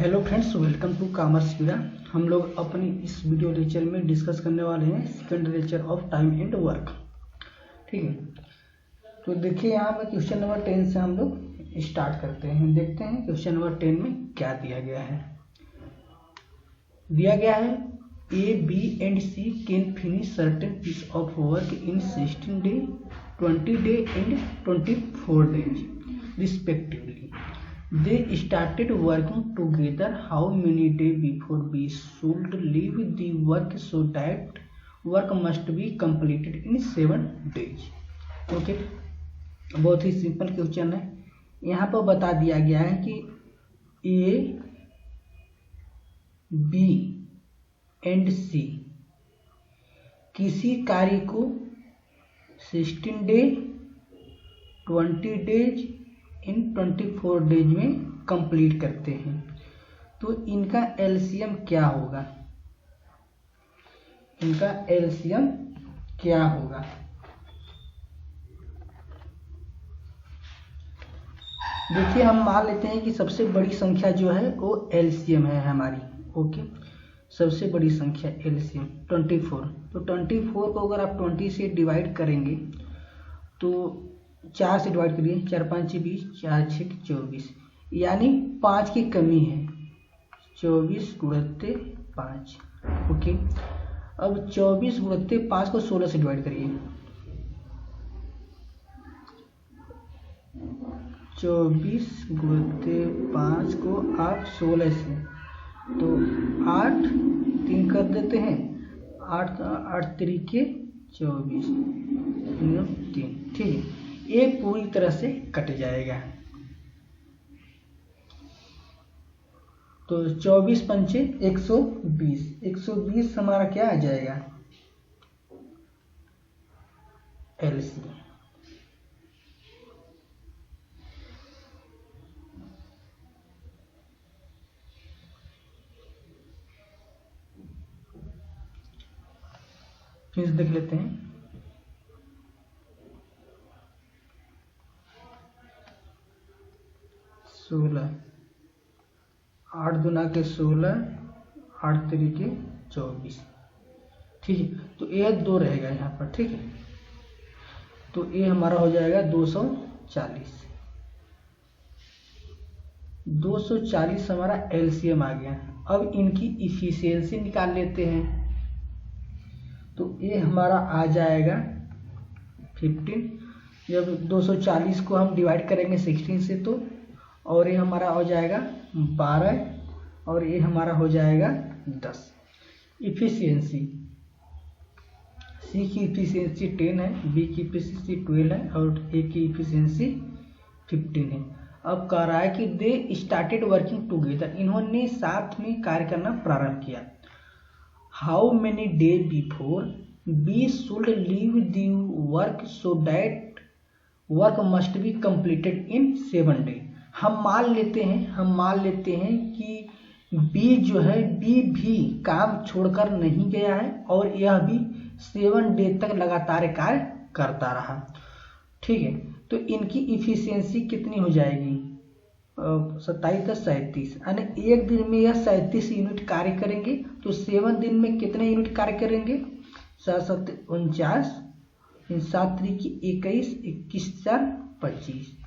Hello friends, welcome to commerce पीड़ा। हम लोग अपनी इस वीडियो लेक्चर में डिस्कस करने वाले हैं second lecture of time and work. ठीक है, तो देखिए यहाँ पर क्वेश्चन नंबर 10 से हम लोग स्टार्ट करते हैं। देखते हैं क्वेश्चन नंबर 10 में क्या दिया गया है। दिया गया है A, B and C can finish certain piece of work in 16 day, 20 day and 24 days respectively. They started working together. How many days before we should leave the work so that work must be completed in 7 days? Okay, बहुत ही simple question है। यहाँ पर बता दिया गया है कि ए, B and सी किसी कार्य को 16 डे, 20 डेज इन 24 डेज में कंप्लीट करते हैं। तो इनका एलसीएम क्या होगा? इनका एलसीएम क्या होगा? देखिए, हम मान लेते हैं कि सबसे बड़ी संख्या जो है वो एलसीएम है हमारी। ओके, सबसे बड़ी संख्या एलसीएम 24। तो 24 को अगर आप 20 से डिवाइड करेंगे तो 4 से डिवाइड करिए, 4 5 20, 4 6 24, यानी 5 की कमी है। 24 गुणित 5। ओके, अब 24 गुणित 5 को 16 से डिवाइड करिए। 24 गुणित 5 को आप 16 से, तो 8 3 कर देते हैं। 8 का 8 तरीके 24 3। ठीक है, ये पूरी तरह से कट जाएगा। तो 24 पंचे 120, 120 हमारा क्या आ जाएगा? एलसी। फिर देख लेते हैं। सोलह, 8 दूना के 16, 8 तरीके 24। ठीक है, तो ये 2 रहेगा यहाँ पर। ठीक है, तो ये हमारा हो जाएगा 240। 240 हमारा एलसीएम आ गया। अब इनकी इफिशियंसी निकाल लेते हैं। तो ये हमारा आ जाएगा 15। जब 240 को हम डिवाइड करेंगे 16 से, तो और ये हमारा हो जाएगा 12 और ये हमारा हो जाएगा 10। इफिशियंसी, सी की इफिशियंसी 10 है, बी की इफिशियंसी 12 है और ए की इफिशियंसी 15 है। अब कह रहा है कि दे स्टार्टेड वर्किंग टुगेदर, इन्होंने साथ में कार्य करना प्रारंभ किया। How many day before we should leave the work so that work must be completed in 7 day. हम मान लेते हैं कि बी जो है, बी भी काम छोड़कर नहीं गया है और यह भी 7 डे तक लगातार कार्य करता रहा। ठीक है, तो इनकी इफिशियंसी कितनी हो जाएगी? 27 का 37, यानी एक दिन में यह 37 यूनिट कार्य करेंगे। तो 7 दिन में कितने यूनिट कार्य करेंगे? 7 7 49, 7 तरीके 21, 21 4 25,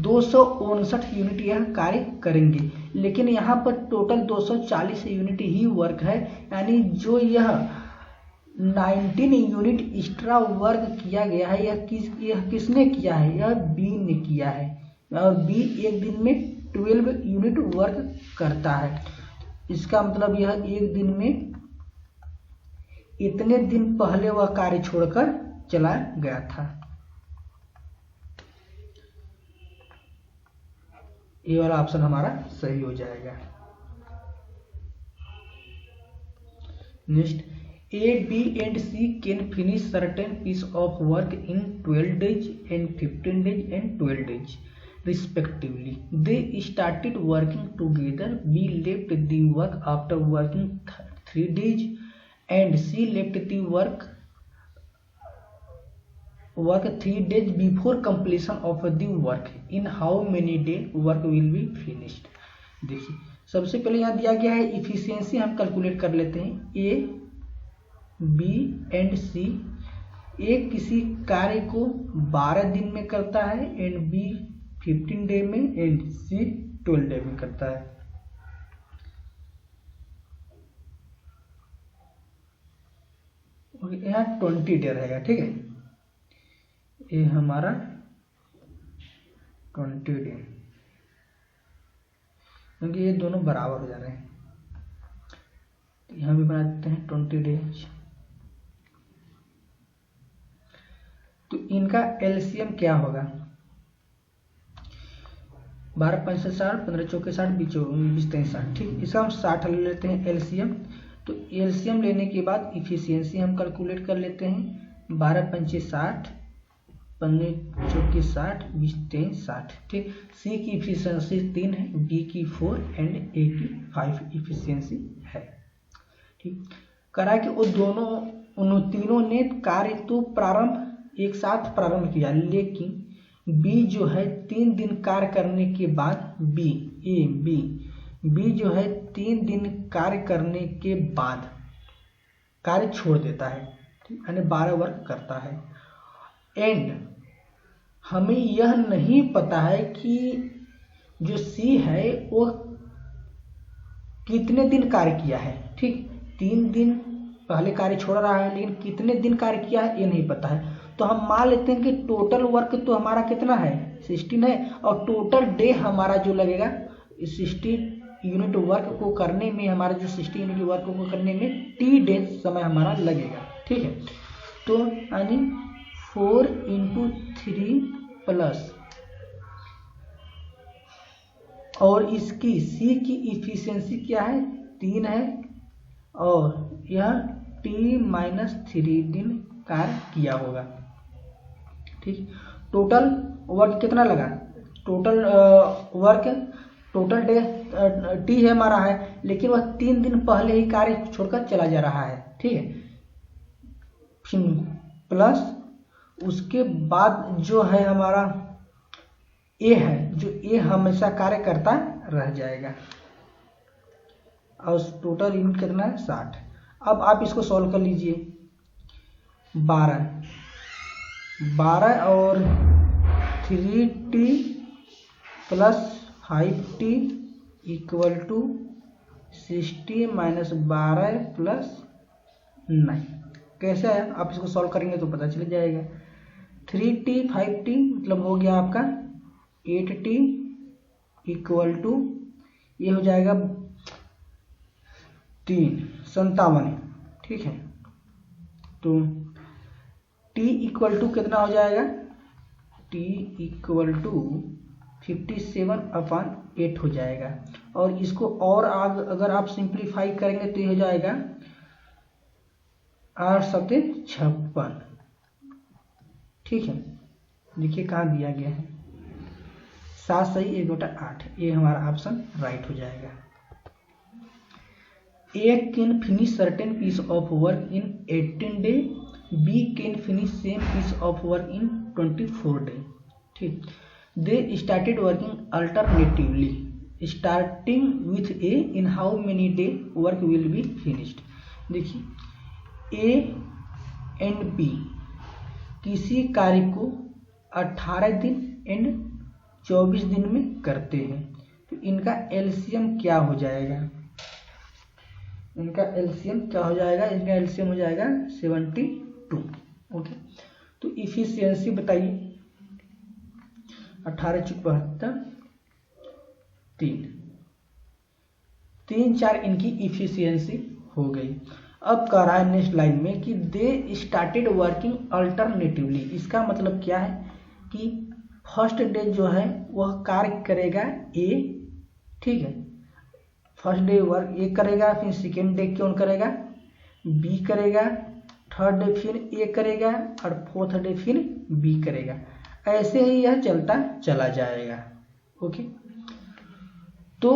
259 यूनिट यह कार्य करेंगे। लेकिन यहाँ पर टोटल 240 यूनिट ही वर्क है, यानी जो यह 19 यूनिट एक्स्ट्रा वर्क किया गया है, यह किसने किया है? यह बी ने किया है। और बी एक दिन में 12 यूनिट वर्क करता है। इसका मतलब यह एक दिन में इतने दिन पहले वह कार्य छोड़कर चला गया था। ये वाला ऑप्शन हमारा सही हो जाएगा। Next, A, B and C can finish certain piece of work in 12 days and 15 days and 12 days respectively. They started working together. B left the work after working 3 days and C left the work 3 days before completion of the work. In how many days work will be finished? देखिए, सबसे पहले यहाँ दिया गया है efficiency, हम calculate कर लेते हैं। ए, बी एंड सी, ए किसी कार्य को 12 दिन में करता है एंड बी 15 डे में एंड सी 12 डे में करता है। यहाँ 20 डे रहेगा, ठीक है। ये हमारा 20 डे, क्योंकि ये दोनों बराबर हो जा रहे हैं। यहाँ भी बना देते हैं 20 डेज। तो इनका एलसीएम क्या होगा? 12 5 60, 15 चौके 60, 20 23 60, ठीक। इसका हम 60 ले लेते हैं एलसीएम। तो एलसीएम लेने के बाद इफिशियंसी हम कैलकुलेट कर लेते हैं। 12 5 60, 15 चौके 60, 20 23 60, ठीक। सी की इफिशियंसी 3 है, बी की 4 एंड ए की 5 इफिशियंसी है, ठीक। करा कि वो दोनों उन तीनों ने कार्य तो प्रारंभ एक साथ प्रारंभ किया, लेकिन बी जो है 3 दिन कार्य करने के बाद बी जो है 3 दिन कार्य करने के बाद कार्य छोड़ देता है, ठीक, यानी 12 वर्क करता है। एंड हमें यह नहीं पता है कि जो सी है वो कितने दिन कार्य किया है, ठीक। 3 दिन पहले कार्य छोड़ रहा है, लेकिन कितने दिन कार्य किया है ये नहीं पता है। तो हम मान लेते हैं कि टोटल वर्क तो हमारा कितना है, 16 है, और टोटल डे हमारा जो लगेगा 60 यूनिट वर्क को करने में, हमारा जो 60 यूनिट वर्क को करने में टी डेज समय हमारा लगेगा, ठीक है। तो यानी 4 × 3 प्लस, और इसकी सी की इफिशियंसी क्या है, 3 है, और यह T-3 दिन कार्य किया होगा, ठीक। टोटल वर्क कितना लगा, total work, total day T है हमारा है, लेकिन वह 3 दिन पहले ही कार्य छोड़कर चला जा रहा है, ठीक है। फिर प्लस उसके बाद जो है हमारा ए है, जो ए हमेशा कार्य करता रह जाएगा, और टोटल यूनिट कितना है 60। अब आप इसको सॉल्व कर लीजिए। 12 और 3t plus 5t equal to 60 minus 12 plus 9। कैसे है, आप इसको सॉल्व करेंगे तो पता चल जाएगा। 3t 5t मतलब हो गया आपका 8t इक्वल टू, ये हो जाएगा 57, ठीक है। तो t इक्वल टू कितना हो जाएगा, t इक्वल टू 57/8 हो जाएगा। और इसको और अगर आप सिंप्लीफाई करेंगे तो ये हो जाएगा 8 7 56, ठीक है। देखिए कहाँ दिया गया है, 7 सही 1/8, ये हमारा ऑप्शन राइट हो जाएगा। A can finish certain piece of work in 18 days, B can finish same piece of work in 24 days, ठीक। They started working alternatively, starting with A, in how many days work will be finished। देखिए A and B किसी कार्य को 18 दिन and 24 दिन में करते हैं, तो इनका एलसीएम क्या हो जाएगा, इनका एलसीएम क्या हो जाएगा, इनका एलसीएम हो जाएगा 72, ओके। तो इफिशियंसी बताइए, 18 × 72, 3 4 इनकी इफिशियंसी हो गई। अब कह रहा है नेक्स्ट लाइन में कि दे स्टार्टेड वर्किंग अल्टरनेटिवली। इसका मतलब क्या है कि फर्स्ट डे जो है वह कार्य करेगा ए, ठीक है, फर्स्ट डे वर्क ए करेगा, फिर सेकेंड डे कौन करेगा, बी करेगा, थर्ड डे फिर ए करेगा, और फोर्थ डे फिर बी करेगा। ऐसे ही यह चलता चला जाएगा, ओके। तो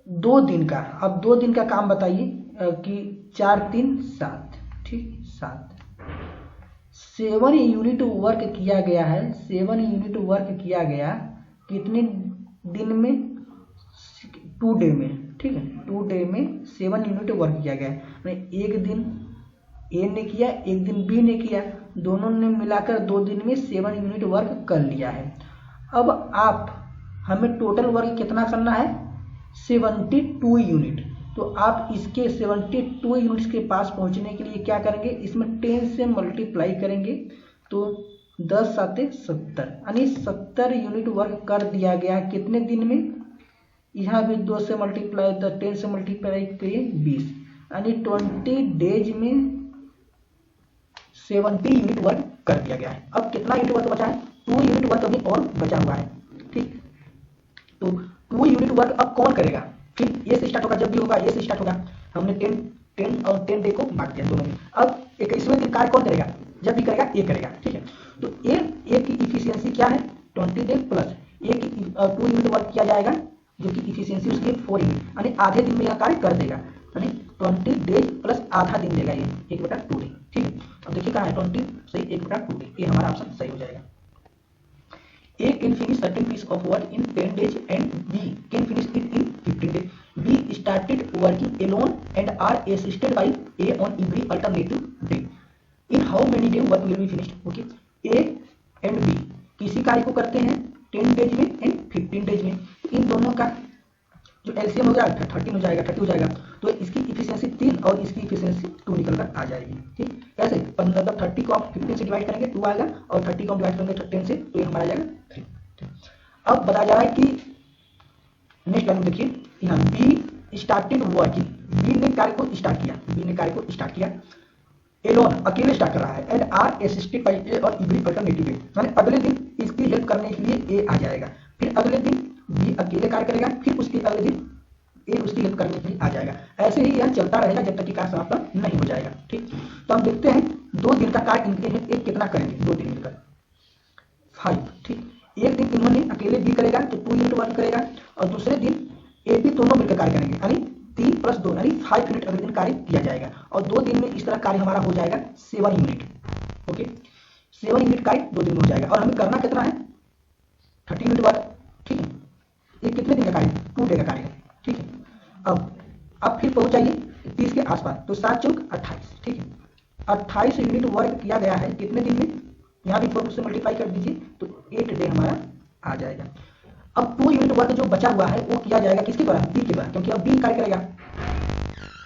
2 दिन का, अब 2 दिन का काम बताइए कि 4 3 7, ठीक, 7 7 यूनिट वर्क किया गया है, 7 यूनिट वर्क किया गया कितने दिन में, 2 डे में, ठीक है, 2 डे में 7 यूनिट वर्क किया गया है। एक दिन ए ने किया, एक दिन बी ने किया, दोनों ने मिलाकर 2 दिन में 7 यूनिट वर्क कर लिया है। अब आप हमें टोटल वर्क कितना करना है, 72 यूनिट। तो आप इसके 72 यूनिट्स के पास पहुंचने के लिए क्या करेंगे, इसमें 10 से मल्टीप्लाई करेंगे तो 10 7 70, यानी 70 यूनिट वर्क कर दिया गया कितने दिन में। यहाँ भी 2 से मल्टीप्लाई 10 से मल्टीप्लाई करिए 20, यानी 20 डेज में 70 यूनिट वर्क कर दिया गया है। अब कितना यूनिट वर्क बचा है, 2 यूनिट वर्क अभी और बचा हुआ है, ठीक। तो 2 यूनिट वर्क अब कौन करेगा, फिर ये से स्टार्ट होगा, जब भी होगा ये से स्टार्ट होगा। हमने 10 और 10 डे को बांट दिया दोनों में। अब 21वें दिन कार्य कौन करेगा, जब भी करेगा ए करेगा, ठीक है। तो ए की इफिशियंसी क्या है, 20 डे प्लस ए की 2 यूनिट वर्क किया जाएगा, जो कि इफिशियंसी उसकी 4 यूनिट, यानी आधे दिन में यह कार्य कर देगा, यानी 20 डेज प्लस आधा दिन देगा ये 1/2 डे, ठीक है। अब देखिए कहाँ है 20 सही 1/2 डे, ये हमारा ऑप्शन सही हो जाएगा। A can finish certain piece of work in 10 days and B can finish it in 15 days. B started working alone and are assisted by A on every alternative day. In how many days work will be finished? Okay. A and B किसी कार्य को करते हैं 10 days में and 15 days में। इन दोनों का जो एलसीएम हो जाएगा 30 हो जाएगा, 30 हो जाएगा, तो इसकी इफिशियंसी 3 और इसकी इफिशियंसी 2 निकल कर आ जाएगी, ठीक। कैसे, मतलब 30 को आप 15 से डिवाइड करेंगे 2 आएगा, और 30 को डिवाइड करेंगे 10 से, तो ये हमारा जाएगा 3, ठीक। अब बताया जा रहा है कि नेक्स्ट लाइन देखिए, यहाँ बी स्टार्टेड वर्किंग, बी ने कार्य को स्टार्ट किया, बी ने कार्य को स्टार्ट किया, एलोन अकेले स्टार्ट कर रहा है, एंड आर असिस्टेड बाय ए और एवरी अल्टरनेटिव डे, यानी अगले दिन इसकी हेल्प करने के लिए ए आ जाएगा, फिर अगले दिन बी अकेले कार्य करेगा, फिर उसके अगले दिन ए उसकी हेल्प करने के लिए आ जाएगा। ऐसे ही यह चलता रहेगा जब तक कि कार्य समाप्त नहीं हो जाएगा, ठीक। तो हम देखते हैं 2 दिन का कार्य इनके एक कितना करेंगे, 2 दिन मिलकर 5, ठीक। एक दिन इन्होंने अकेले बी करेगा तो 2 यूनिट वर्क करेगा, और दूसरे दिन ए बी दोनों मिलकर कार्य करेंगे, यानी 3 + 2 यानी 5 यूनिट अगले दिन कार्य किया जाएगा, और 2 दिन में इस तरह कार्य हमारा हो जाएगा 7 यूनिट, ओके। 7 यूनिट कार्य 2 दिन में हो जाएगा, और हमें करना कितना है 30 यूनिट वर्क, ठीक है। ये कितने दिन का कार्य, 2 डे का कार्य है, ठीक है। अब फिर पहुंच जाइए 30 के आसपास, तो 7 चौक 28, ठीक है। 28 यूनिट वर्क किया गया है कितने दिन में, यहाँ भी 4 से मल्टीप्लाई कर दीजिए तो 8 डे हमारा आ जाएगा। अब 2 यूनिट वर्क जो बचा हुआ है वो किया जाएगा किसके द्वारा, बी के द्वारा, क्योंकि अब बी कार्य करेगा।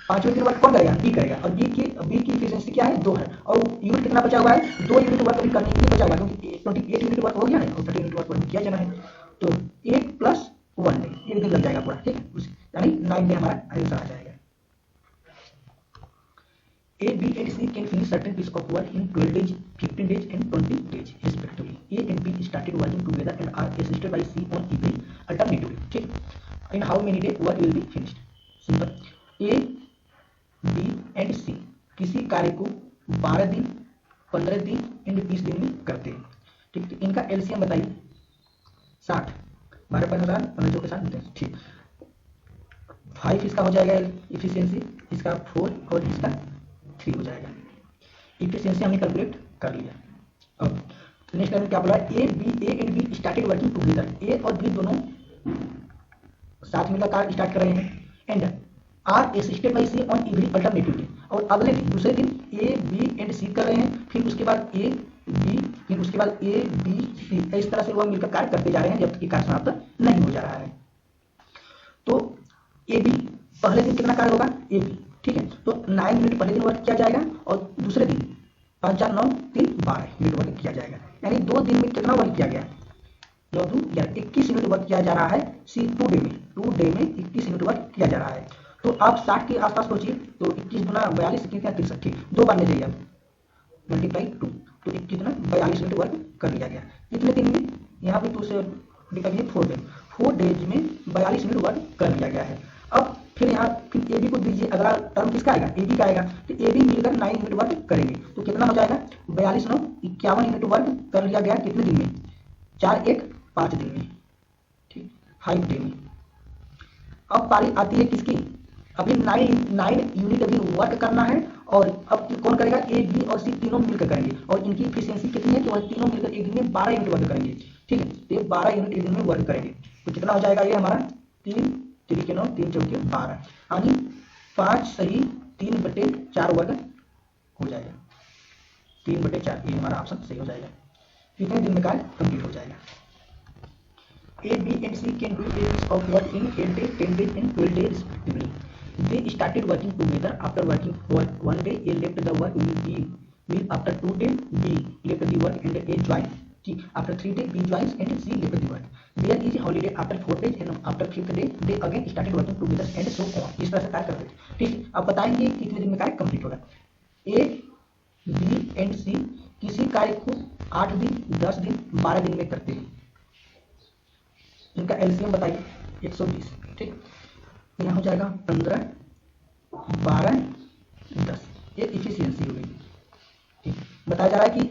5 यूनिट वर्क कौन करेगा, बी करेगा, और बी की इफिशियंसी क्या है 2 है, और यूनिट कितना बचा हुआ है, 2 यूनिट वर्क अभी करने के लिए बचा हुआ है, क्योंकि 28 यूनिट वर्क हो गया है और 30 यूनिट वर्क किया जाना है, तो 8 + 1 डे, एक दिन लग जाएगा पूरा, ठीक है, यानी 9 डे हमारा आंसर आ जाएगा। A, B and C can finish certain piece of work in 12 days, 15 days and 20 days respectively. A and B started working together and are assisted by C on every alternative day, ठीक। In how many days work will be finished? Simple. A, B and C किसी कार्य को 12 दिन, 15 दिन and 20 दिन में करते हैं, ठीक। तो इनका एलसीएम बताइए 60, 12 15 15 के साथ मिलते हैं, ठीक। 5 इसका हो जाएगा इफिशियंसी, इसका 4 और इसका 3 हो जाएगा। इफिशियंसी हमने कैलकुलेट कर लिया। अब नेक्स्ट टाइम क्या बोला, A and B started working together, A और बी दोनों साथ मिलकर कार्य स्टार्ट कर रहे हैं, and are assisted by C on every alternative day, और अगले दिन दूसरे दिन ए बी एंड सी कर रहे हैं, फिर उसके बाद ए बी, फिर उसके बाद ए बी सी, इस तरह से वह मिलकर कार्य करते जा रहे हैं जब तक कि कार्य समाप्त नहीं हो जा रहा है। तो ए बी पहले दिन कितना कार्य होगा, ए बी, ठीक है, तो 9 यूनिट पहले दिन वर्क किया जाएगा, और दूसरे दिन 5 4 9 3 12 यूनिट वर्क किया जाएगा, यानी 2 दिन में कितना वर्क किया गया, 9 2 11 21 यूनिट वर्क किया जा रहा है। सी 2 डे में 21 यूनिट वर्क किया जा रहा है। तो आप 60 के आसपास सोचिए, तो 21 गुना 42 कितना 63, ठीक, 2 बार ले जाइए आप, मल्टीप्लाई 2, तो 21 गुना 42 यूनिट वर्क कर लिया गया। कितने दिन में, यहाँ पे 2 से डिवाइड 4 डेज में 42 यूनिट वर्क कर लिया गया है। अब फिर यहाँ फिर ए बी को दीजिए, अगला टर्म किसका आएगा, ए बी का आएगा, तो ए बी मिलकर 9 यूनिट वर्क करेंगे, तो कितना हो जाएगा 42 9 51 यूनिट वर्क कर लिया गया कितने दिन में, 4 1 5 दिन में, ठीक, 5 डे में। अब पारी आती है किसकी, अभी 9 यूनिट अभी वर्क करना है, और अब कौन करेगा, ए बी और सी तीनों मिलकर करेंगे, और इनकी इफिशियंसी कितनी है कि वह तीनों मिलकर एक दिन में 12 यूनिट वर्क करेंगे, ठीक है। तो ये 12 यूनिट एक दिन में वर्क करेंगे, तो कितना हो जाएगा ये हमारा 3 3 के 9, 3 चौके 12, यानी 5 सही 3/4 वर्ग हो जाएगा। 3/4 ये हमारा ऑप्शन सही हो जाएगा। कितने दिन में कार्य कंप्लीट हो जाएगा। A, B and C can do a piece of work in 8 days, 10 days and 12 days respectively. They started working together. After working for 1 day, A left the work will after 2 days, B left the work and A joined. After 3 days, B joins and C left the work. There is a holiday after 4 days and after 5th day, they again started working together and so on. इस तरह से कार्य करते थे। ठीक, अब बताएंगे कितने दिन में कार्य कंप्लीट होगा। A, B and C किसी कार्य को 8 दिन, 10 दिन, 12 दिन में करते हैं। इनका एलसीएम बताइए 120। ठीक, यहाँ हो जाएगा 15, 12, 10, ये इफिशियंसी हो गई। ठीक, बताया जा रहा है कि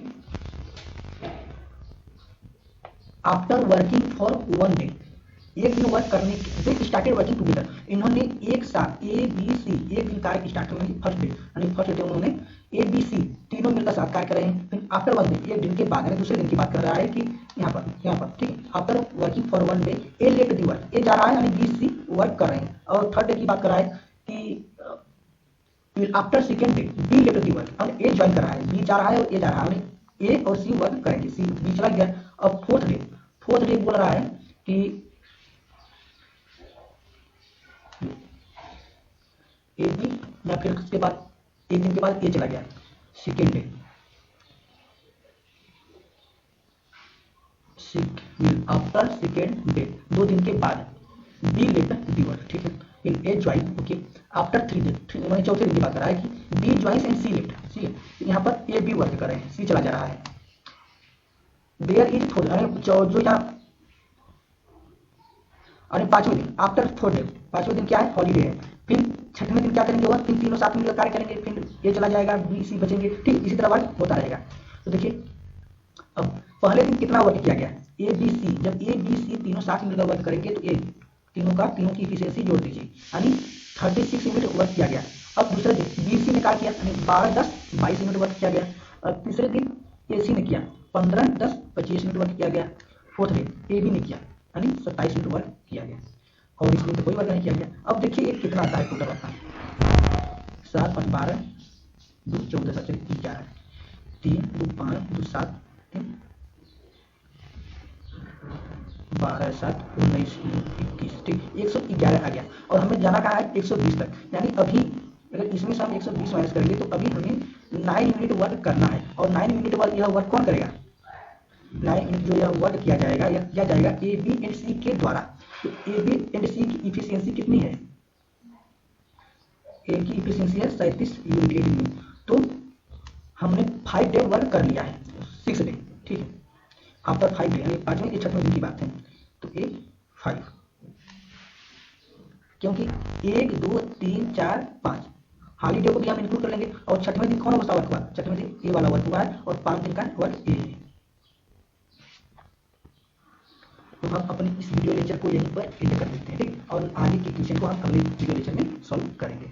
आफ्टर वर्किंग फॉर 1 डे, एक दिन वर्क करने के स्टार्टेड वर्किंग टुगेदर, इन्होंने एक साथ ए बी सी एक दिन कार्य स्टार्ट करेंगे फर्स्ट डे, यानी फर्स्ट डे उन्होंने ए बी सी तीनों मिलकर साथ कार्य कर रहे हैं। फिर आफ्टर 1 डे, एक दिन के बाद, यानी दूसरे दिन की बात कर रहा है कि यहाँ पर ठीक है, after working for 1 day A left the work, A जा रहा है यानी बी सी वर्क कर रहे हैं। और थर्ड डे की बात कर रहा है कि after second day be left the work, और ए ज्वाइन कर रहा है, बी जा रहा है और ए जा रहा है, ए और सी वर्क करेंगे, सी बी चला गया। अब फोर्थ डे बोल रहा है कि ए बी, या फिर उसके बाद एक दिन के बाद ए चला गया, second day after second day 2 दिन के बाद बी लेफ्ट द वर्क। ठीक है, फिर A join, okay, after 3 day, मैंने चौथे दिन की बात कर रहा है कि B joins and C left, C यहाँ पर ए बी वर्क कर रहे हैं, सी चला जा रहा है। देयर इज फोर्थ, जो यहाँ और 5वें दिन आफ्टर 4 डे, 5वें दिन क्या है, हॉलीडे है। फिर 6वें दिन क्या करेंगे वर्क, फिर तीनों साथ मिलकर कार्य करेंगे, फिर ए चला जाएगा, बी सी बचेंगे। ठीक, इसी तरह वर्क होता रहेगा। तो देखिए अब पहले दिन कितना वर्क किया गया, ए बी सी, जब ए बी सी तीनों साथ मिलकर वर्क करेंगे तो ए तीनों की इफिशियंसी जोड़ दीजिए, यानी 36 यूनिट वर्क किया गया। अब दूसरे दिन बी सी ने क्या किया, यानी 12, 10, 22 यूनिट वर्क किया गया। और तीसरे दिन ए सी ने किया 15, 10, 25 यूनिट वर्क किया गया। फोर्थ डे ए बी ने किया, यानी 27 यूनिट वर्क किया गया, और इसमें तो कोई वर्क नहीं किया गया। अब देखिए ये कितना आता है टोटल आता है, 7, 5, 12, 2, 14, 7, 11, 3, 2, 5, 2, 7, 12, 7, 19, 21, ठीक, 111 आ गया। और हमें जाना कहा है 120 तक, यानी अभी अगर इसमें से हम 120 माइनस करेंगे तो अभी हमें 9 यूनिट वर्क करना है। और 9 यूनिट वर्क, यह वर्क कौन करेगा, 9 यूनिट जो यह वर्क किया जाएगा, यह किया जाएगा ए बी एंड सी के द्वारा। तो ए बी एंड सी की इफिशियंसी कितनी है, ए की इफिशियंसी है 37 यूनिट एक दिन में। तो हमने 5 डे वर्क कर लिया है, 6 डे, ठीक है, आफ्टर 5 डे, यानी 5वें या 6वें दिन की बात है। तो ए 5, क्योंकि 1, 2, 3, 4, 5 हॉलीडे को भी हम इंक्लूड कर लेंगे। और 6वें दिन कौन सा वर्क हुआ, 6वें दिन ए वाला वर्क हुआ है, और 5 दिन का वर्क ए है। तो हम अपने इस वीडियो लेक्चर को यहीं पर एंड कर देते हैं, ठीक, और आगे के क्वेश्चन को हम अगले वीडियो लेक्चर में सॉल्व करेंगे।